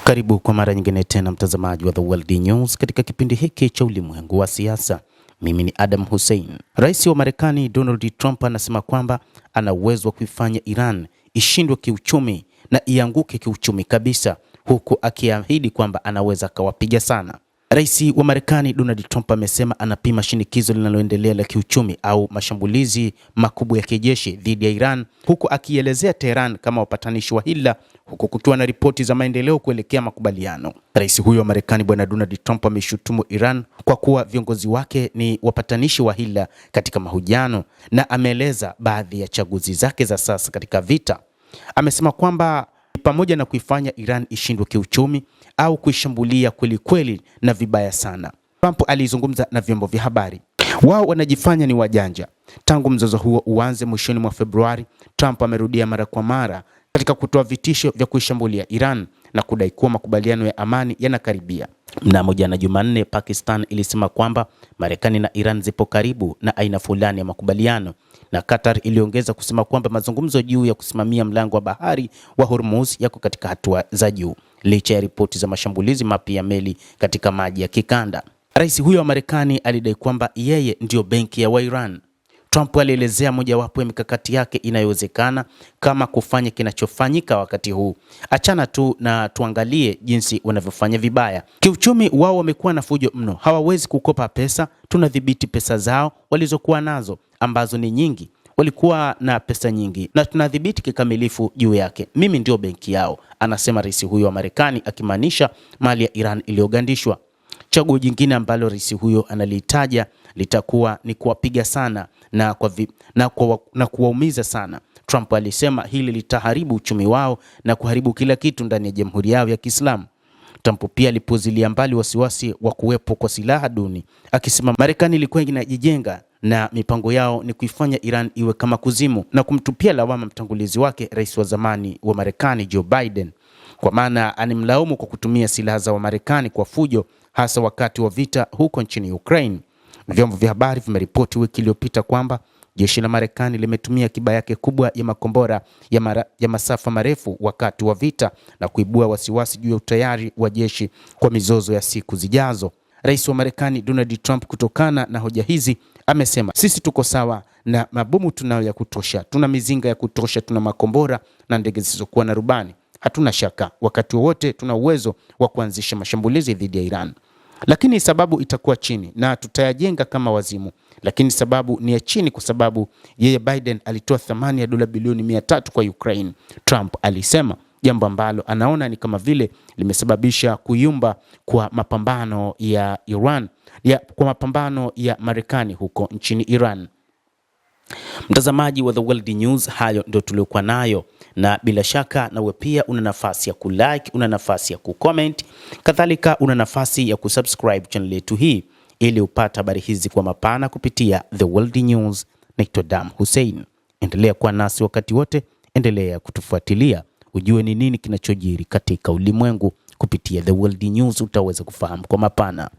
Karibu kwa mara nyingine tena mtazamaji wa The World News katika kipindi hiki cha ulimwengu wa siasa. Mimi ni Adam Hussein. Rais wa Marekani Donald Trump anasema kwamba ana uwezo wa kuifanya Iran ishindwe kiuchumi na ianguke kiuchumi kabisa, huku akiahidi kwamba anaweza akawapiga sana. Rais wa Marekani Donald Trump amesema anapima shinikizo linaloendelea la kiuchumi au mashambulizi makubwa ya kijeshi dhidi ya Iran, huku akielezea Tehran kama wapatanishi wa hila, huku kukiwa na ripoti za maendeleo kuelekea makubaliano. Rais huyo wa Marekani Bwana Donald Trump ameshutumu Iran kwa kuwa viongozi wake ni wapatanishi wa hila katika mahojiano, na ameeleza baadhi ya chaguzi zake za sasa katika vita. Amesema kwamba pamoja na kuifanya Iran ishindwe kiuchumi au kuishambulia kweli kweli na vibaya sana. Trump alizungumza na vyombo vya habari. Wao wanajifanya ni wajanja. Tangu mzozo huo uanze mwishoni mwa Februari, Trump amerudia mara kwa mara katika kutoa vitisho vya kuishambulia Iran na kudai kuwa makubaliano ya amani yanakaribia. Mnamo jana Jumanne, Pakistan ilisema kwamba Marekani na Iran zipo karibu na aina fulani ya makubaliano, na Qatar iliongeza kusema kwamba mazungumzo juu ya kusimamia mlango wa bahari wa Hormuz yako katika hatua za juu, licha ya ripoti za mashambulizi mapya ya meli katika maji ya kikanda. Rais huyo wa Marekani alidai kwamba yeye ndio benki ya Iran. Trump alielezea mojawapo ya mikakati yake inayowezekana kama kufanya kinachofanyika wakati huu. Achana tu na tuangalie jinsi wanavyofanya vibaya. Kiuchumi wao wamekuwa na fujo mno. Hawawezi kukopa pesa, tunadhibiti pesa zao walizokuwa nazo ambazo ni nyingi. Walikuwa na pesa nyingi na tunadhibiti kikamilifu juu yake. Mimi ndio benki yao, anasema rais huyo wa Marekani, akimaanisha mali ya Iran iliyogandishwa. Chaguo jingine ambalo rais huyo analitaja litakuwa ni kuwapiga sana na kuwaumiza sana. Trump alisema hili litaharibu uchumi wao na kuharibu kila kitu ndani ya jamhuri yao ya Kiislamu. Trump pia alipuuzilia mbali wasiwasi wa kuwepo kwa silaha duni, akisema Marekani ilikuwa inajijenga na mipango yao ni kuifanya Iran iwe kama kuzimu, na kumtupia lawama mtangulizi wake rais wa zamani wa Marekani Joe Biden, kwa maana animlaumu kwa kutumia silaha za Marekani kwa fujo, hasa wakati wa vita huko nchini Ukraine. Vyombo vya habari vimeripoti wiki iliyopita kwamba jeshi la Marekani limetumia akiba yake kubwa ya makombora ya masafa marefu wakati wa vita na kuibua wasiwasi juu ya utayari wa jeshi kwa mizozo ya siku zijazo. Rais wa Marekani Donald Trump, kutokana na hoja hizi, amesema sisi tuko sawa na mabomu tunayo ya kutosha, tuna mizinga ya kutosha, tuna makombora na ndege zisizokuwa na rubani. Hatuna shaka, wakati wowote tuna uwezo wa kuanzisha mashambulizi dhidi ya Iran. Lakini sababu itakuwa chini na tutayajenga kama wazimu. Lakini sababu ni ya chini kwa sababu yeye Biden alitoa thamani ya dola bilioni 300 kwa Ukraine, Trump alisema, jambo ambalo anaona ni kama vile limesababisha kuyumba kwa mapambano ya mapambano ya Marekani huko nchini Iran. Mtazamaji wa The World News, hayo ndio tuliokuwa nayo, na bila shaka nawe pia una nafasi ya kulike, una nafasi ya kucomment, kadhalika una nafasi ya kusubscribe channel yetu hii ili upate habari hizi kwa mapana kupitia The World News. Naitwa Adam Hussein. Endelea kuwa nasi wakati wote, endelea kutufuatilia ujue ni nini kinachojiri katika ulimwengu kupitia The World News, utaweza kufahamu kwa mapana.